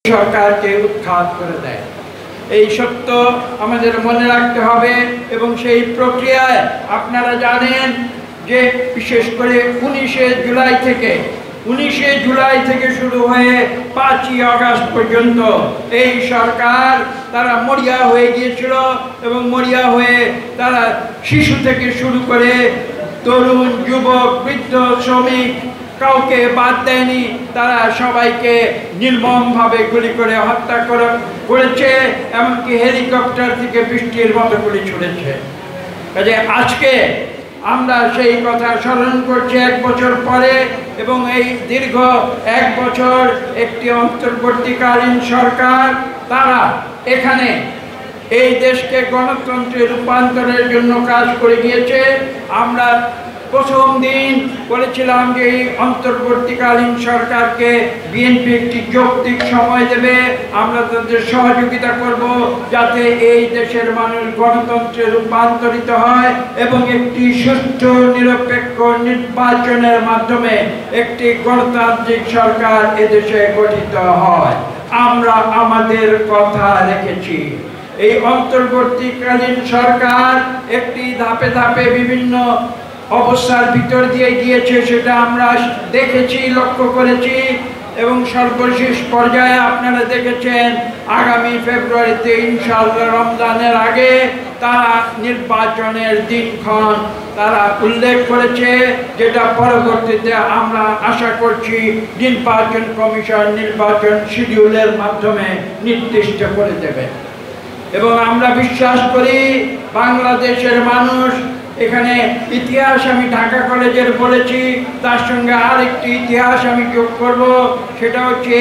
সরকারকে উৎখাত করে দেয়। এই সত্য আমাদের মনে রাখতে হবে এবং সেই প্রক্রিয়ায় আপনারা জানেন যে বিশেষ করে 19শে জুলাই থেকে শুরু হয়ে 5ই আগস্ট পর্যন্ত এই সরকার তারা মরিয়া হয়ে গিয়েছিল এবং মরিয়া হয়ে তারা শিশু থেকে শুরু করে তরুণ, যুবক, বৃদ্ধ, শ্রমিক কাউকে বাদ দেয়নি। তারা সবাইকে নির্মমভাবে গুলি করে হত্যা করেছে, এমনকি হেলিকপ্টার থেকে বৃষ্টির মতো গুলি ছুড়েছে। কাজে আজকে আমরা সেই কথা স্মরণ করছি 1 বছর পরে, এবং এই দীর্ঘ 1 বছর একটি অন্তর্বর্তীকালীন সরকার তারা এখানে এই দেশকে গণতন্ত্রে রূপান্তরের জন্য কাজ করে গিয়েছে। আমরা প্রথম দিন বলেছিলাম যে এই অন্তর্বর্তীকালীন সরকারকে বিএনপি একটি যৌক্তিক সময় দেবে, আমরা তাদের সহযোগিতা করব যাতে এই দেশের মানুষ গণতন্ত্রে রূপান্তরিত হয় এবং একটি সুষ্ঠু নিরপেক্ষ নির্বাচনের মাধ্যমে একটি গণতান্ত্রিক সরকার এদেশে গঠিত হয়। আমরা আমাদের কথা রেখেছি। এই অন্তর্বর্তীকালীন সরকার একটি ধাপে ধাপে বিভিন্ন অবস্থার ভিতর দিয়ে গিয়েছে, সেটা আমরা দেখেছি, লক্ষ্য করেছি, এবং সর্বশেষ পর্যায়ে আপনারা দেখেছেন আগামী ফেব্রুয়ারিতে ইনশাআল্লাহ রমজানের আগে তারা নির্বাচনের দিনক্ষণ তারা উল্লেখ করেছে, যেটা পরবর্তীতে আমরা আশা করছি নির্বাচন কমিশন নির্বাচন শিডিউলের মাধ্যমে নির্দিষ্ট করে দেবে। এবং আমরা বিশ্বাস করি বাংলাদেশের মানুষ এখানে ইতিহাস আমি ঢাকা কলেজের বলেছি, তার সঙ্গে আরেকটি ইতিহাস আমি যোগ করব, সেটা হচ্ছে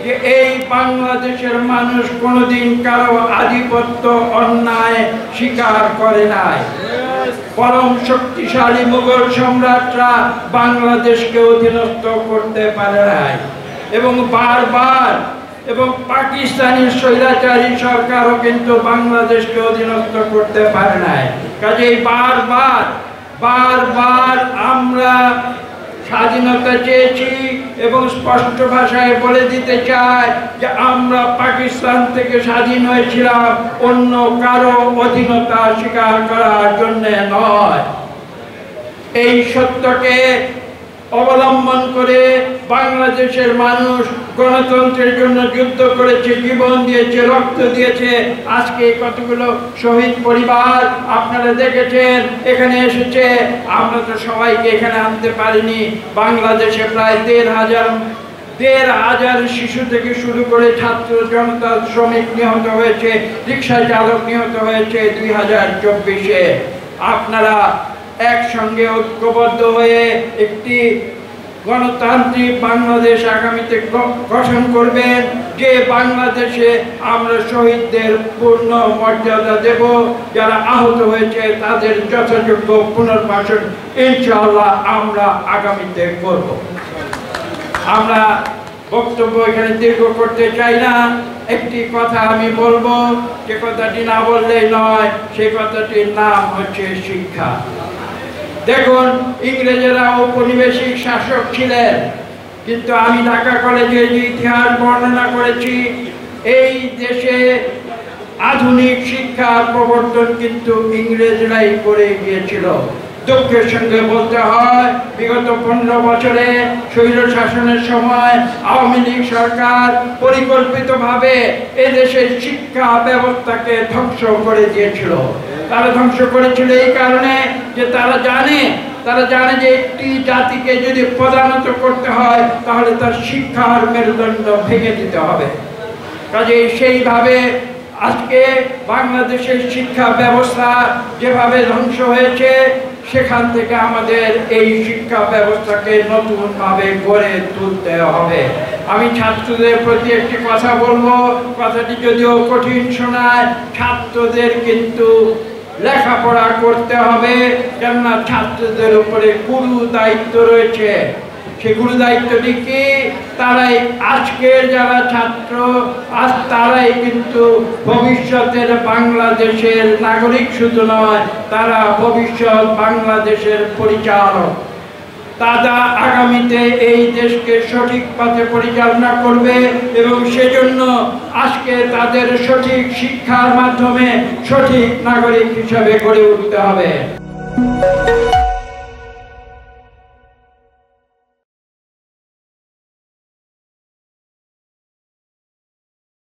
যে এই বাংলাদেশের মানুষ কোনোদিন কারো আধিপত্য অন্যায় স্বীকার করে নাই। পরম শক্তিশালী মুঘল সম্রাটরা বাংলাদেশকে অধীনস্থ করতে পারে নাই, এবং বারবার এবং পাকিস্তানি স্বৈরাচারী সরকারও কিন্তু বাংলাদেশকে অধীনস্থ করতে পারে নাই। কাজেই বারবার আমরা স্বাধীনতা চেয়েছি এবং স্পষ্ট ভাষায় বলে দিতে চাই যে আমরা পাকিস্তান থেকে স্বাধীন হয়েছিলাম অন্য কারো অধীনতা স্বীকার করার জন্য নয়। এই সত্যকে অবলম্বন করে বাংলাদেশের মানুষ গণতন্ত্রের জন্য যুদ্ধ করেছে, জীবন দিয়েছে, রক্ত দিয়েছে। আজকে কতগুলো শহীদ পরিবার আপনারা দেখেছেন এখানে এসেছে। আমরা তো সবাইকে এখানে আনতে পারিনি। বাংলাদেশে প্রায় 1,500 শিশু থেকে শুরু করে ছাত্র জনতা, শ্রমিক নিহত হয়েছে, রিক্সা চালক নিহত হয়েছে 2024-এ। আপনারা একসঙ্গে ঐক্যবদ্ধ হয়ে একটি গণতান্ত্রিক বাংলাদেশ আগামীতে গঠন করবেন, যে বাংলাদেশে আমরা শহীদদের পূর্ণ মর্যাদা দেব, যারা আহত হয়েছে তাদের যথাযোগ্য পুনর্বাসন ইনশাআল্লাহ আমরা আগামীতে করব। আমরা বক্তব্য এখানে দীর্ঘ করতে চাই না। একটি কথা আমি বলবো, যে কথাটি না বললেই নয়, সেই কথাটির নাম হচ্ছে শিক্ষা। দেখুন, ইংরেজেরা ঔপনিবেশিক শাসক ছিলেন, কিন্তু আমি ঢাকা কলেজে যে ইতিহাস বর্ণনা করেছি, এই দেশে আধুনিক শিক্ষার প্রবর্তন কিন্তু ইংরেজরাই করে গিয়েছিল। দুঃখের সঙ্গে বলতে হয়, বিগত 15 বছরে স্বৈর শাসনের সময় আওয়ামী লীগ সরকার পরিকল্পিতভাবে এদেশের শিক্ষা ব্যবস্থাকে ধ্বংস করে দিয়েছিল। তারা ধ্বংস করেছিল এই কারণে যে তারা জানে যে একটি জাতিকে যদি প্রধানত করতে হয় তাহলে তার শিক্ষার মেরুদণ্ড ভেঙে দিতে হবে। কাজেই সেইভাবে আজকে বাংলাদেশের শিক্ষা ব্যবস্থা যেভাবে ধ্বংস হয়েছে, সেখান থেকে আমাদের এই শিক্ষা ব্যবস্থাকে নতুনভাবে গড়ে তুলতে হবে। আমি ছাত্রদের প্রতি একটি কথা বলবো, কথাটি যদিও কঠিন শোনায়, ছাত্রদের কিন্তু লেখাপড়া করতে হবে, কেননা ছাত্রদের উপরে গুরু দায়িত্ব রয়েছে। সেই গুরু দায়িত্বটি কি? তারাই আজকের যারা ছাত্র, আজ তারাই কিন্তু ভবিষ্যতের বাংলাদেশের নাগরিক শুধু নয়, তারা ভবিষ্যৎ বাংলাদেশের পরিচালক। তারা আগামীতে এই দেশকে সঠিক পথে পরিচালনা করবে এবং সেজন্য আজকে তাদের সঠিক শিক্ষার মাধ্যমে সঠিক নাগরিক হিসাবে গড়ে উঠতে হবে।